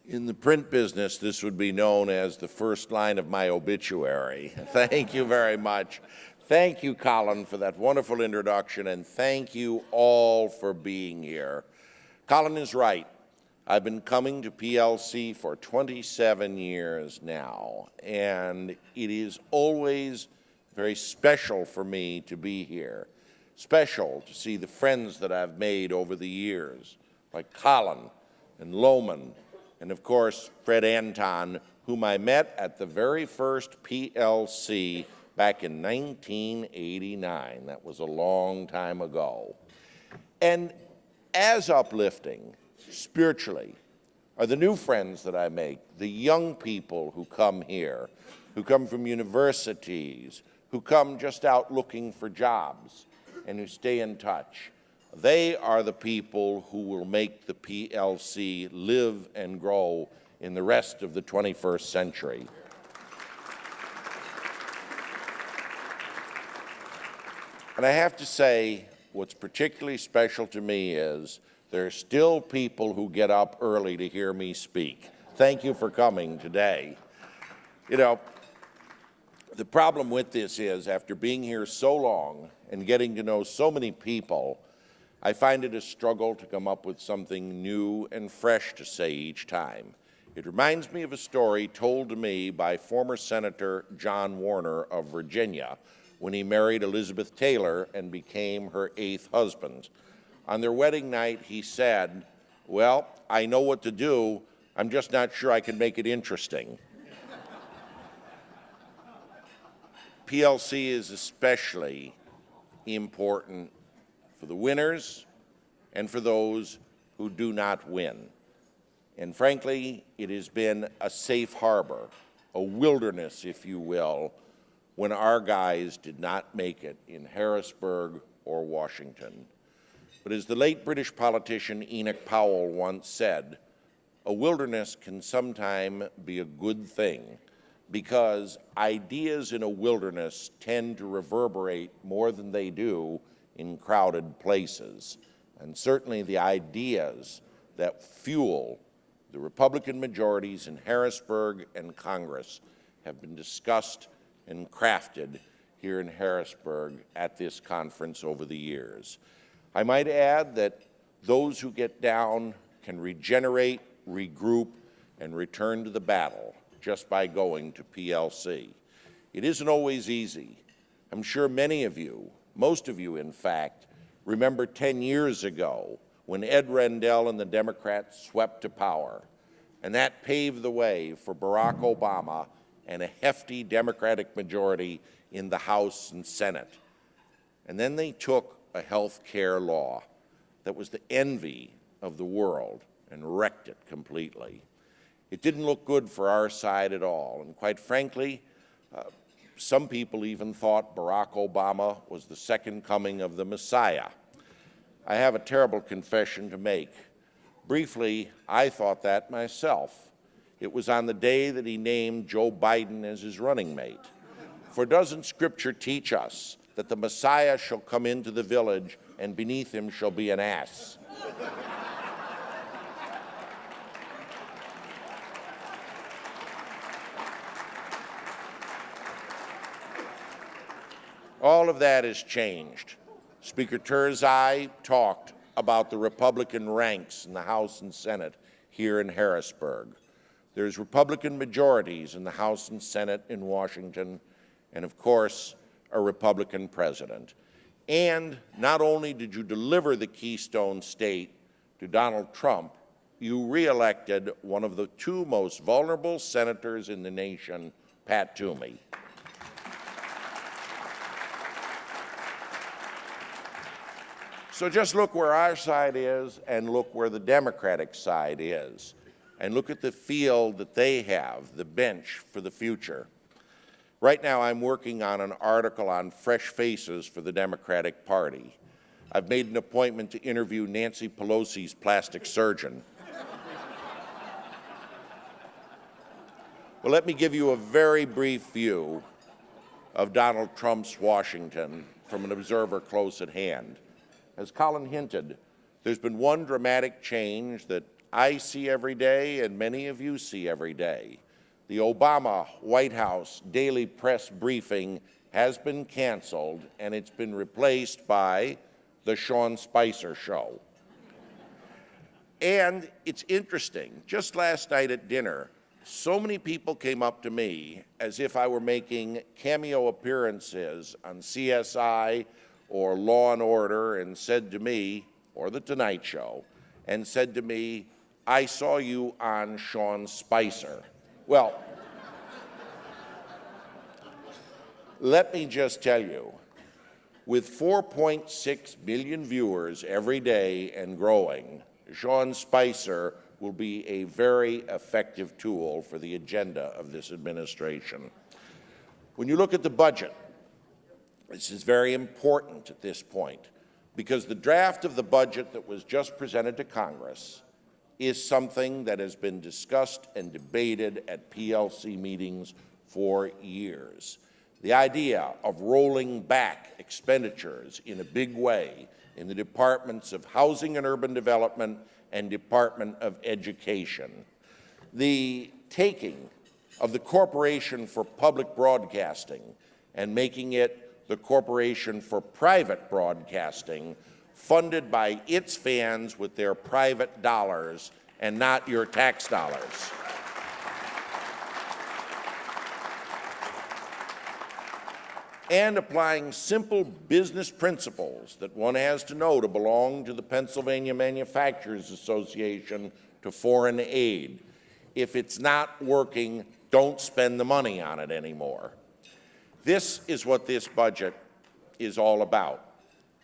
In the print business, this would be known as the first line of my obituary. Thank you very much. Thank you, Colin, for that wonderful introduction, and thank you all for being here. Colin is right. I've been coming to PLC for 27 years now, and it is always very special for me to be here. Special to see the friends that I've made over the years, like Colin and Lohman, and of course, Fred Anton, whom I met at the very first PLC back in 1989. That was a long time ago. And as uplifting, spiritually, are the new friends that I make, the young people who come here, who come from universities, who come just out looking for jobs, and who stay in touch. They are the people who will make the PLC live and grow in the rest of the 21st century. And I have to say, what's particularly special to me is there are still people who get up early to hear me speak. Thank you for coming today. You know, the problem with this is, after being here so long and getting to know so many people, I find it a struggle to come up with something new and fresh to say each time. It reminds me of a story told to me by former Senator John Warner of Virginia when he married Elizabeth Taylor and became her 8th husband. On their wedding night, he said, "Well, I know what to do. I'm just not sure I can make it interesting." PLC is especially important for the winners and for those who do not win. And frankly, it has been a safe harbor, a wilderness, if you will, when our guys did not make it in Harrisburg or Washington. But as the late British politician Enoch Powell once said, a wilderness can sometimes be a good thing, because ideas in a wilderness tend to reverberate more than they do in crowded places. And certainly the ideas that fuel the Republican majorities in Harrisburg and Congress have been discussed and crafted here in Harrisburg at this conference over the years. I might add that those who get down can regenerate, regroup, and return to the battle just by going to PLC. It isn't always easy. I'm sure many of you, most of you in fact, remember 10 years ago when Ed Rendell and the Democrats swept to power, and that paved the way for Barack Obama and a hefty Democratic majority in the House and Senate. And then they took a health care law that was the envy of the world and wrecked it completely. It didn't look good for our side at all, and quite frankly, some people even thought Barack Obama was the second coming of the Messiah. I have a terrible confession to make. Briefly, I thought that myself. It was on the day that he named Joe Biden as his running mate. For doesn't Scripture teach us that the Messiah shall come into the village and beneath him shall be an ass? All of that has changed. Speaker Turzai talked about the Republican ranks in the House and Senate here in Harrisburg. There's Republican majorities in the House and Senate in Washington, and of course, a Republican president. And not only did you deliver the Keystone State to Donald Trump, you re-elected one of the 2 most vulnerable senators in the nation, Pat Toomey. So just look where our side is and look where the Democratic side is, and look at the field that they have, the bench for the future. Right now I'm working on an article on fresh faces for the Democratic Party. I've made an appointment to interview Nancy Pelosi's plastic surgeon. Well, let me give you a very brief view of Donald Trump's Washington from an observer close at hand. As Colin hinted, there's been one dramatic change that I see every day and many of you see every day. The Obama White House daily press briefing has been canceled, and it's been replaced by the Sean Spicer Show. And it's interesting, just last night at dinner, so many people came up to me as if I were making cameo appearances on CSI or Law and Order and said to me, or The Tonight Show, and said to me, I saw you on Sean Spicer. Well, let me just tell you, with 4.6 million viewers every day and growing, Sean Spicer will be a very effective tool for the agenda of this administration. When you look at the budget, this is very important at this point, because the draft of the budget that was just presented to Congress is something that has been discussed and debated at PLC meetings for years. The idea of rolling back expenditures in a big way in the Departments of Housing and Urban Development and Department of Education. The taking of the Corporation for Public Broadcasting and making it the Corporation for Private Broadcasting, funded by its fans with their private dollars and not your tax dollars. And applying simple business principles that one has to know to belong to the Pennsylvania Manufacturers Association to foreign aid. If it's not working, don't spend the money on it anymore. This is what this budget is all about,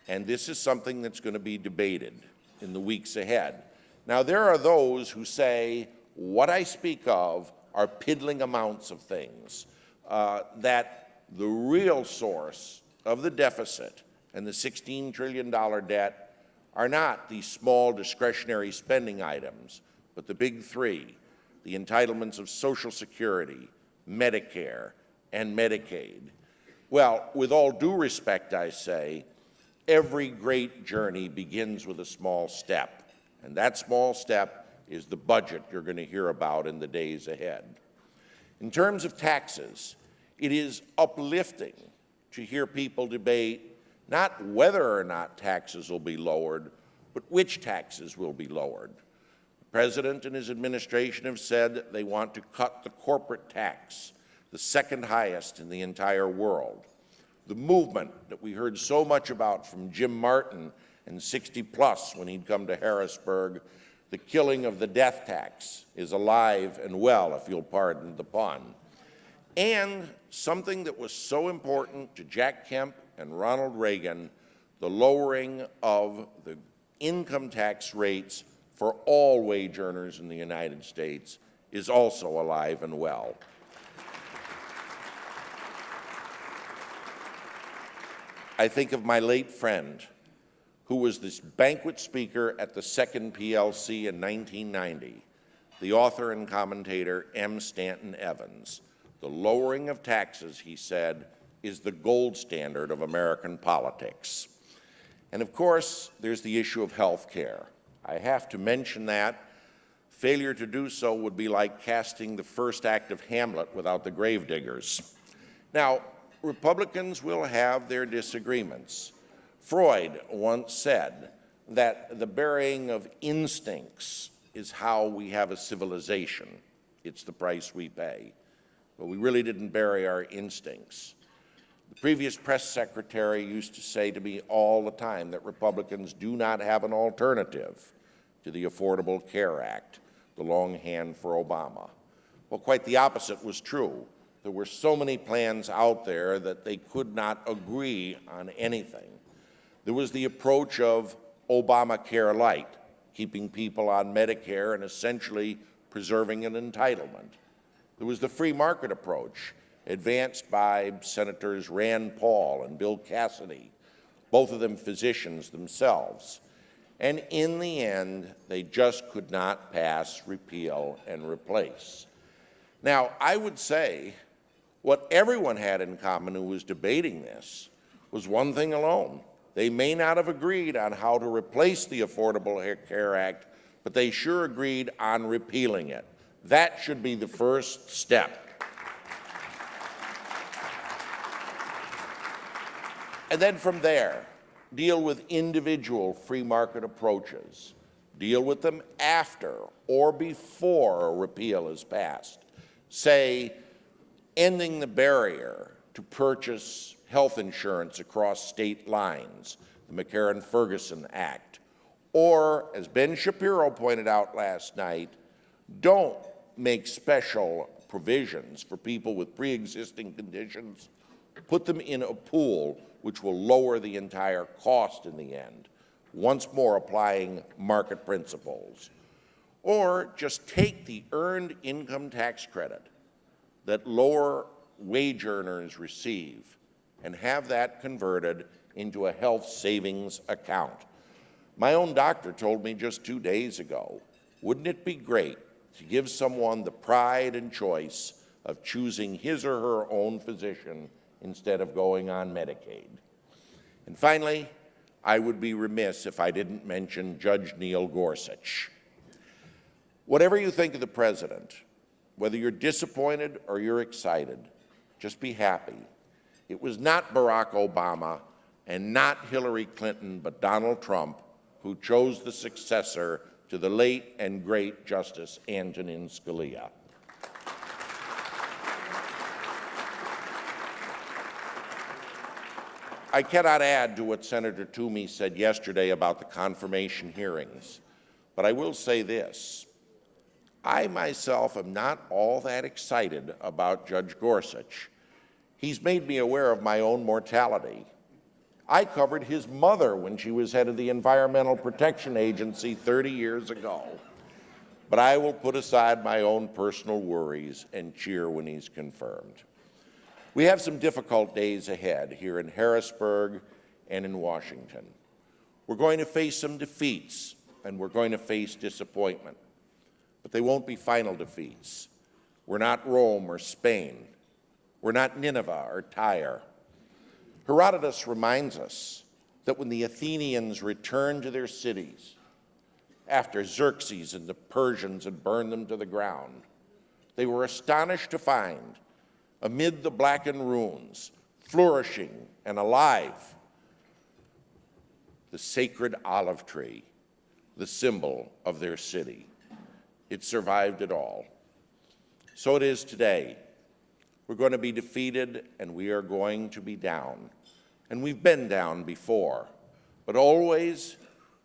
and this is something that's going to be debated in the weeks ahead. Now, there are those who say what I speak of are piddling amounts of things, that the real source of the deficit and the $16 trillion debt are not these small discretionary spending items, but the big three, the entitlements of Social Security, Medicare, and Medicaid. Well, with all due respect, I say, every great journey begins with a small step, and that small step is the budget you're going to hear about in the days ahead. In terms of taxes, it is uplifting to hear people debate not whether or not taxes will be lowered, but which taxes will be lowered. The President and his administration have said they want to cut the corporate tax, the second highest in the entire world. The movement that we heard so much about from Jim Martin and 60 Plus when he'd come to Harrisburg, the killing of the death tax, is alive and well, if you'll pardon the pun. And something that was so important to Jack Kemp and Ronald Reagan, the lowering of the income tax rates for all wage earners in the United States, is also alive and well. I think of my late friend, who was this banquet speaker at the second PLC in 1990, the author and commentator M. Stanton Evans. The lowering of taxes, he said, is the gold standard of American politics. And of course, there's the issue of health care. I have to mention that. Failure to do so would be like casting the first act of Hamlet without the gravediggers. Now, Republicans will have their disagreements. Freud once said that the burying of instincts is how we have a civilization. It's the price we pay. But we really didn't bury our instincts. The previous press secretary used to say to me all the time that Republicans do not have an alternative to the Affordable Care Act, the longhand for Obama. Well, quite the opposite was true. There were so many plans out there that they could not agree on anything. There was the approach of Obamacare Light, keeping people on Medicare and essentially preserving an entitlement. There was the free market approach, advanced by Senators Rand Paul and Bill Cassidy, both of them physicians themselves. And in the end, they just could not pass repeal and replace. Now, I would say what everyone had in common who was debating this was one thing alone. They may not have agreed on how to replace the Affordable Care Act, but they sure agreed on repealing it. That should be the first step. And then from there, deal with individual free market approaches. Deal with them after or before a repeal is passed. Say, ending the barrier to purchase health insurance across state lines, the McCarran-Ferguson Act. Or, as Ben Shapiro pointed out last night, don't make special provisions for people with pre-existing conditions. Put them in a pool which will lower the entire cost in the end, once more applying market principles. Or just take the earned income tax credit that lower wage earners receive and have that converted into a health savings account. My own doctor told me just 2 days ago, wouldn't it be great to give someone the pride and choice of choosing his or her own physician instead of going on Medicaid? And finally, I would be remiss if I didn't mention Judge Neil Gorsuch. Whatever you think of the president, whether you're disappointed or you're excited, just be happy. It was not Barack Obama and not Hillary Clinton, but Donald Trump who chose the successor to the late and great Justice Antonin Scalia. I cannot add to what Senator Toomey said yesterday about the confirmation hearings, but I will say this. I myself am not all that excited about Judge Gorsuch. He's made me aware of my own mortality. I covered his mother when she was head of the Environmental Protection Agency 30 years ago. But I will put aside my own personal worries and cheer when he's confirmed. We have some difficult days ahead here in Harrisburg and in Washington. We're going to face some defeats, and we're going to face disappointment. But they won't be final defeats. We're not Rome or Spain. We're not Nineveh or Tyre. Herodotus reminds us that when the Athenians returned to their cities after Xerxes and the Persians had burned them to the ground, they were astonished to find, amid the blackened ruins, flourishing and alive, the sacred olive tree, the symbol of their city. It survived it all. So it is today. We're going to be defeated and we are going to be down. And we've been down before, but always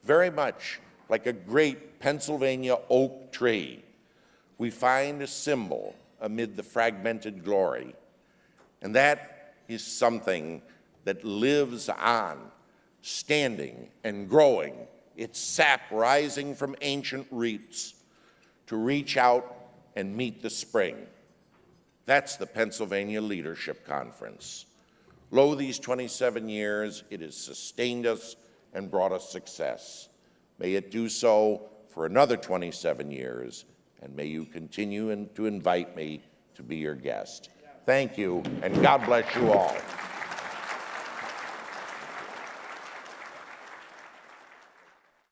very much like a great Pennsylvania oak tree. We find a symbol amid the fragmented glory. And that is something that lives on, standing and growing, its sap rising from ancient roots to reach out and meet the spring. That's the Pennsylvania Leadership Conference. Lo, these 27 years, it has sustained us and brought us success. May it do so for another 27 years, and may you continue to invite me to be your guest. Thank you, and God bless you all.